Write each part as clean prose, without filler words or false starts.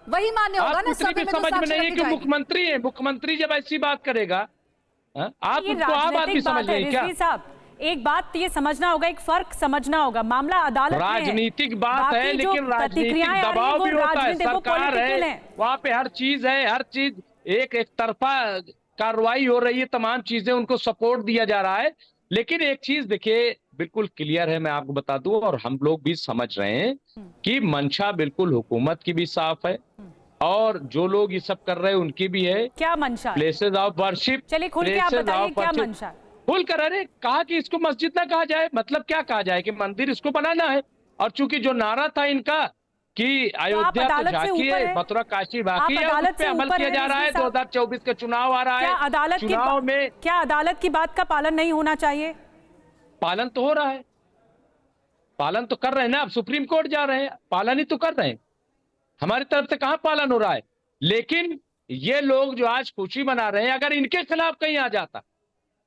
वही मान्य होगा ना। सर्वे में समझ में नहीं है कि मुख्यमंत्री है, मुख्यमंत्री जब ऐसी बात करेगा आप उसको आप आदमी समझ रहे हैं क्या? साहब एक बात ये समझना होगा, एक फर्क समझना होगा, मामला अदालत राजनीतिक बात है, लेकिन राजनीतिक दबाव भी होता है, सरकार है वहाँ पे, हर चीज है, हर चीज एक तरफा कार्रवाई हो रही है, तमाम चीजें उनको सपोर्ट दिया जा रहा है। लेकिन एक चीज देखिए बिल्कुल क्लियर है, मैं आपको बता दूं और हम लोग भी समझ रहे हैं कि मंशा बिल्कुल हुकूमत की भी साफ है और जो लोग ये सब कर रहे हैं उनकी भी है। क्या मंशा? Places of worship. चलिए खुल के आप बताइए क्या मंशा? खुल कर, अरे कहा कि इसको मस्जिद ना कहा जाए, मतलब क्या कहा जाए कि मंदिर इसको बनाना है। और चूंकि जो नारा था इनका कि अयोध्या तो झांकी है, मथुरा काशी बाकी है, उस पे अमल किया जा रहा है। 2024 का चुनाव आ रहा है, चुनाव में क्या अदालत की बात का पालन नहीं होना चाहिए? पालन तो हो रहा है, पालन तो कर रहे हैं ना, अब सुप्रीम कोर्ट जा रहे हैं, पालन ही तो कर रहे हैं। हमारी तरफ से कहां पालन हो रहा है? लेकिन ये लोग जो आज खुशी मना रहे हैं, अगर इनके खिलाफ कहीं आ जाता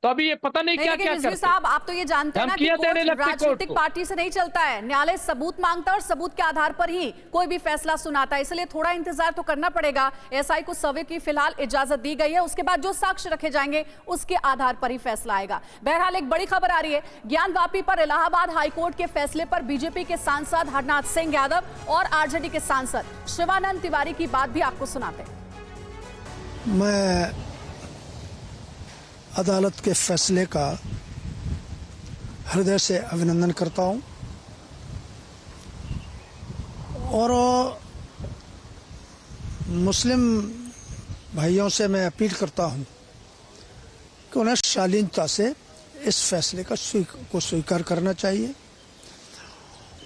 तो अभी ये पता नहीं क्या क्या करते। साहब आप तो ये जानते हैं ना कि राजनीतिक पार्टी से नहीं चलता है, न्यायालय सबूत मांगता है और सबूत के आधार पर ही कोई भी फैसला सुनाता है, इसलिए थोड़ा इंतजार तो करना पड़ेगा। एसआई को सर्वे की फिलहाल इजाजत दी गई है, उसके बाद जो साक्ष्य रखे जाएंगे उसके आधार पर ही फैसला आएगा। बहरहाल एक बड़ी खबर आ रही है, ज्ञानवापी पर इलाहाबाद हाईकोर्ट के फैसले पर बीजेपी के सांसद हरनाथ सिंह यादव और आरजेडी के सांसद शिवानंद तिवारी की बात भी आपको सुनाते हैं। मैं अदालत के फैसले का हृदय से अभिनंदन करता हूं और मुस्लिम भाइयों से मैं अपील करता हूं कि उन्हें शालीनता से इस फैसले का स्वीकार करना चाहिए।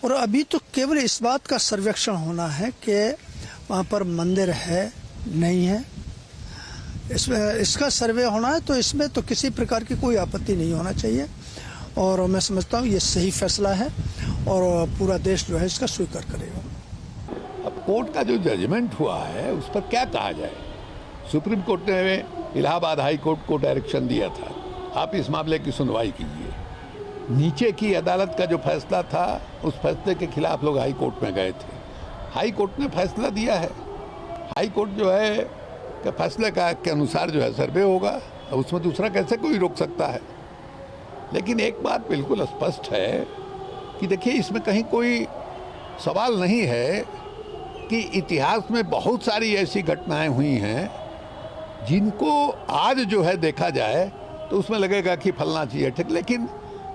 और अभी तो केवल इस बात का सर्वेक्षण होना है कि वहां पर मंदिर है नहीं है, इसमें इसका सर्वे होना है, तो इसमें तो किसी प्रकार की कोई आपत्ति नहीं होना चाहिए। और मैं समझता हूँ ये सही फैसला है और पूरा देश जो है इसका स्वीकार करेगा। अब कोर्ट का जो जजमेंट हुआ है उस पर क्या कहा जाए? सुप्रीम कोर्ट ने इलाहाबाद हाई कोर्ट को डायरेक्शन दिया था, आप इस मामले की सुनवाई कीजिए। नीचे की अदालत का जो फैसला था उस फैसले के खिलाफ लोग हाई कोर्ट में गए थे, हाई कोर्ट ने फैसला दिया है। हाई कोर्ट जो है कि फैसले के अनुसार जो है सर्वे होगा, उसमें दूसरा कैसे कोई रोक सकता है? लेकिन एक बात बिल्कुल स्पष्ट है कि देखिए इसमें कहीं कोई सवाल नहीं है कि इतिहास में बहुत सारी ऐसी घटनाएं हुई हैं जिनको आज जो है देखा जाए तो उसमें लगेगा कि फलना चाहिए ठीक, लेकिन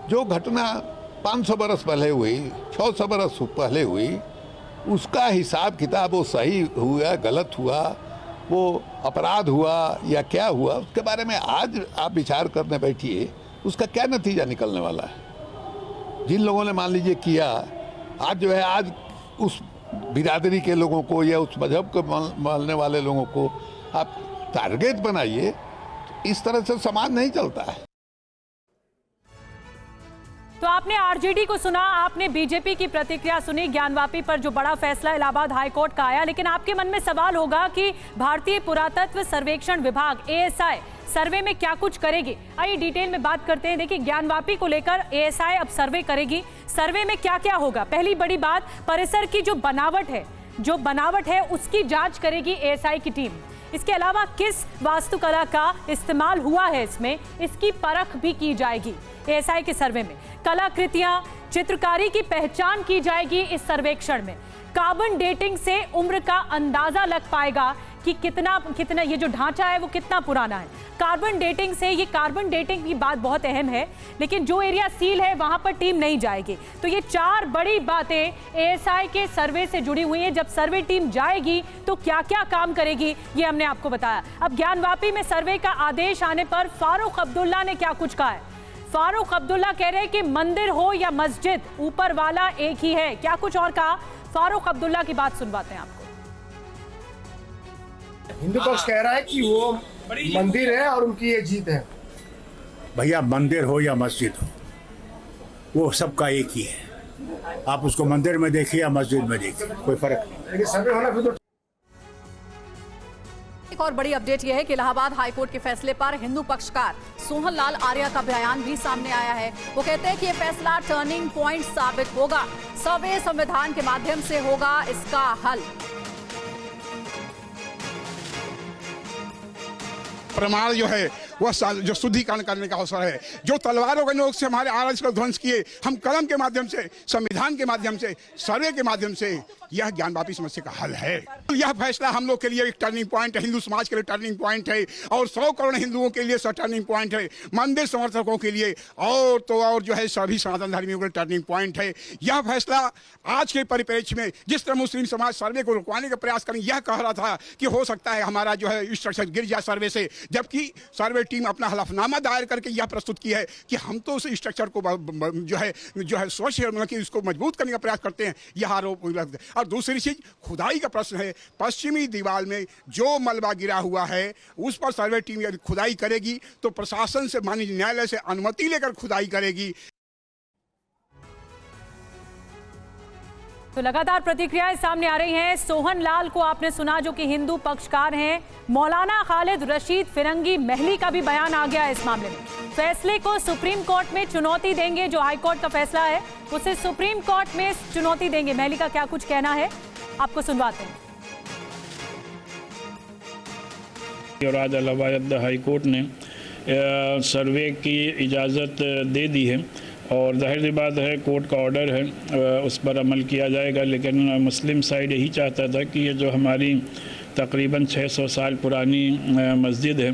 जो घटना 500 बरस पहले हुई, 600 बरस पहले हुई, उसका हिसाब किताब वो सही हुआ गलत हुआ, वो अपराध हुआ या क्या हुआ, उसके बारे में आज आप विचार करने बैठिए, उसका क्या नतीजा निकलने वाला है? जिन लोगों ने मान लीजिए किया, आज जो है आज उस बिरादरी के लोगों को या उस मजहब को मानने वाले लोगों को आप टारगेट बनाइए, तो इस तरह से समाज नहीं चलता है। तो आपने आरजेडी को सुना, आपने बीजेपी की प्रतिक्रिया सुनी, ज्ञानवापी पर जो बड़ा फैसला इलाहाबाद हाईकोर्ट का आया, लेकिन आपके मन में सवाल होगा कि भारतीय पुरातत्व सर्वेक्षण विभाग एएसआई सर्वे में क्या कुछ करेगी। आइए डिटेल में बात करते हैं। देखिए ज्ञानवापी को लेकर एएसआई अब सर्वे करेगी, सर्वे में क्या क्या होगा। पहली बड़ी बात, परिसर की जो बनावट है उसकी जांच करेगी एएसआई की टीम। इसके अलावा किस वास्तुकला का इस्तेमाल हुआ है इसमें, इसकी परख भी की जाएगी एएसआई के सर्वे में। कलाकृतियां, चित्रकारी की पहचान की जाएगी इस सर्वेक्षण में। कार्बन डेटिंग से उम्र का अंदाजा लग पाएगा कि कितना ये जो ढांचा है वो कितना पुराना है। कार्बन डेटिंग से, ये कार्बन डेटिंग की बात बहुत अहम है, लेकिन जो एरिया सील है वहां पर टीम नहीं जाएगी। तो ये चार बड़ी बातें एएसआई के सर्वे से जुड़ी हुई हैं। जब सर्वे टीम जाएगी तो क्या क्या काम करेगी ये हमने आपको बताया। अब ज्ञानवापी में सर्वे का आदेश आने पर फारूक अब्दुल्ला ने क्या कुछ कहा है। फारूक अब्दुल्ला कह रहे हैं कि मंदिर हो या मस्जिद, ऊपर वाला एक ही है। क्या कुछ और कहा, फारूक अब्दुल्ला की बात सुनवाते हैं आपको। हिंदू पक्ष कह रहा है कि वो मंदिर है और उनकी ये जीत है। भैया मंदिर हो या मस्जिद हो, वो सबका एक ही है। आप उसको मंदिर में देखिए या मस्जिद में देखिए, कोई फर्क नहीं। लेकिन सर्वे होना फिर तो एक और बड़ी अपडेट यह है कि इलाहाबाद हाईकोर्ट के फैसले पर हिंदू पक्षकार सोहन लाल आर्या का बयान भी सामने आया है। वो कहते हैं कि यह फैसला टर्निंग पॉइंट साबित होगा, सर्वे संविधान के माध्यम से होगा इसका हल। प्रमाण जो है वह जो शुद्धिकरण करने का अवसर है। जो तलवारों के नोक से हमारे आरएस को ध्वंस किए, हम कलम के माध्यम से, संविधान के माध्यम से, सर्वे के माध्यम से यह ज्ञानवापी समस्या का हल है। यह फैसला हम लोग के लिए एक टर्निंग पॉइंट है, हिंदू समाज के लिए टर्निंग पॉइंट है और 100 करोड़ हिंदुओं के लिए टर्निंग पॉइंट है, मंदिर समर्थकों के लिए और तो और जो है सभी सनातन धर्मियों के लिए टर्निंग पॉइंट है। यह फैसला आज के परिप्रेक्ष्य में जिस तरह मुस्लिम समाज सर्वे को रुकवाने का प्रयास करें, यह कह रहा था कि हो सकता है हमारा जो है स्ट्रक्चर गिर जाए सर्वे से, जबकि सर्वे टीम अपना हलफनामा दायर करके यह प्रस्तुत की है कि हम तो उस स्ट्रक्चर को जो है स्वच्छ कि उसको मजबूत करने का प्रयास करते हैं, यह आरोप। और दूसरी चीज खुदाई का प्रश्न है। पश्चिमी दीवार में जो मलबा गिरा हुआ है उस पर सर्वे टीम यदि खुदाई करेगी तो प्रशासन से, माननीय न्यायालय से अनुमति लेकर खुदाई करेगी। तो लगातार प्रतिक्रियाएं सामने आ रही हैं। सोहन लाल को आपने सुना, जो कि हिंदू पक्षकार हैं। मौलाना खालिद रशीद फिरंगी महली का भी बयान आ गया है इस मामले में। फैसले को सुप्रीम कोर्ट में चुनौती देंगे, जो हाई कोर्ट का फैसला है उसे सुप्रीम कोर्ट में चुनौती देंगे। महली का क्या कुछ कहना है, आपको सुनवाते हैं। और आज इलाहाबाद हाई कोर्ट ने सर्वे की इजाज़त दे दी है और जाहिर सी बात है कोर्ट का ऑर्डर है, उस पर अमल किया जाएगा। लेकिन मुस्लिम साइड यही चाहता था कि ये जो हमारी तकरीबन 600 साल पुरानी मस्जिद है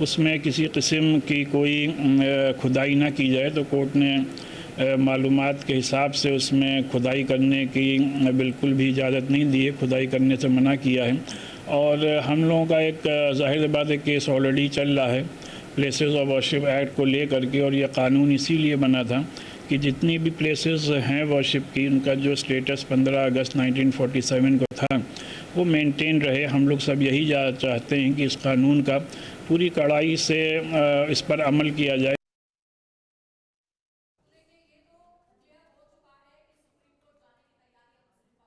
उसमें किसी किस्म की कोई खुदाई ना की जाए, तो कोर्ट ने मालूमात के हिसाब से उसमें खुदाई करने की बिल्कुल भी इजाज़त नहीं दी है, खुदाई करने से मना किया है। और हम लोगों का एक जाहिर बात है केस ऑलरेडी चल रहा है प्लेसेस ऑफ वर्शिप एक्ट को लेकर के, और ये कानून इसीलिए बना था कि जितनी भी प्लेसेस हैं वर्शिप की, उनका जो स्टेटस 15 अगस्त 1947 को था वो मेंटेन रहे। हम लोग सब यही चाहते हैं कि इस कानून का पूरी कड़ाई से इस पर अमल किया जाए।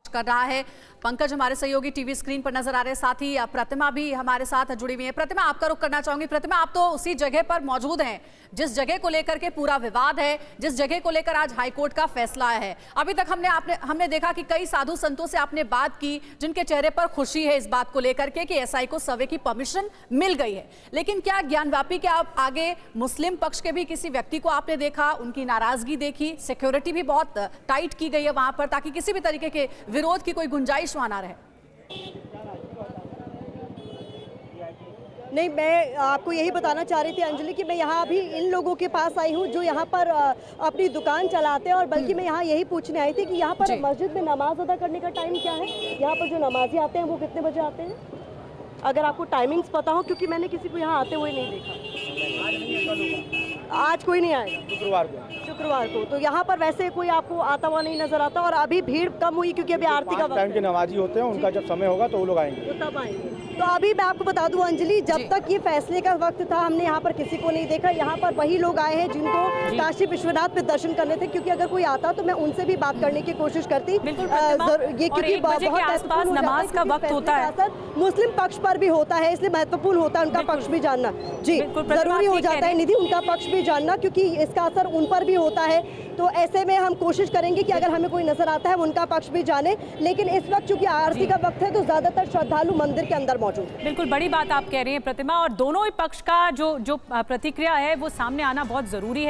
कर रहा है पंकज, हमारे सहयोगी टीवी स्क्रीन पर नजर आ रहे हैं, साथ ही प्रतिमा भी हमारे साथ जुड़ी हुई है। प्रतिमा, आपका रुख करना चाहूंगी। प्रतिमा, आप तो उसी जगह पर मौजूद हैं जिस जगह को लेकर के पूरा विवाद है, जिस जगह को लेकर आज हाईकोर्ट का फैसला है। अभी तक हमने देखा कि कई साधु संतों से आपने बात की जिनके चेहरे पर खुशी है इस बात को लेकर के कि एसआई को सर्वे की परमिशन मिल गई है, लेकिन क्या ज्ञानवापी के आप आगे मुस्लिम पक्ष के भी किसी व्यक्ति को आपने देखा, उनकी नाराजगी देखी? सिक्योरिटी भी बहुत टाइट की गई है वहां पर ताकि किसी भी तरीके के विरोध की कोई गुंजाइश वहां ना रहे। नहीं, मैं आपको यही बताना चाह रही थी अंजलि कि मैं यहाँ अभी इन लोगों के पास आई हूँ जो यहाँ पर अपनी दुकान चलाते हैं, और बल्कि मैं यहाँ यही पूछने आई थी कि यहाँ पर मस्जिद में नमाज अदा करने का टाइम क्या है, यहाँ पर जो नमाजी आते हैं वो कितने बजे आते हैं, अगर आपको टाइमिंग्स पता हो, क्योंकि मैंने किसी को यहाँ आते हुए नहीं देखा। आज कोई नहीं आएगा, शुक्रवार को। तो यहाँ पर वैसे कोई आपको आता हुआ नहीं नजर आता, और अभी भीड़ कम हुई क्योंकि अभी आरती का टाइम के नमाजी होते हैं, उनका जब समय होगा तो वो लोग आएंगे, तो तब आएंगे। तो अभी मैं आपको बता दूं अंजलि, जब तक ये फैसले का वक्त था हमने यहाँ पर किसी को नहीं देखा। यहाँ पर वही लोग आए हैं जिनको काशी विश्वनाथ पे दर्शन करने थे, क्योंकि अगर कोई आता तो मैं उनसे भी बात करने की कोशिश करती। ये क्योंकि बहुत नमाज का वक्त होता है, मुस्लिम पक्ष पर भी होता है, इसलिए महत्वपूर्ण होता है उनका पक्ष भी जानना। जी, जरूरी हो जाता है निधि उनका पक्ष भी जानना, क्योंकि इसका असर उन पर भी होता है। तो ऐसे में हम कोशिश करेंगे कि अगर हमें कोई नजर आता है उनका पक्ष भी जाने, लेकिन इस वक्त चूंकि आरती का वक्त है तो ज्यादातर श्रद्धालु मंदिर के अंदर मौजूद है। बिल्कुल बड़ी बात आप कह रही हैं प्रतिमा, और दोनों ही पक्ष का जो प्रतिक्रिया है वो सामने आना बहुत जरूरी है।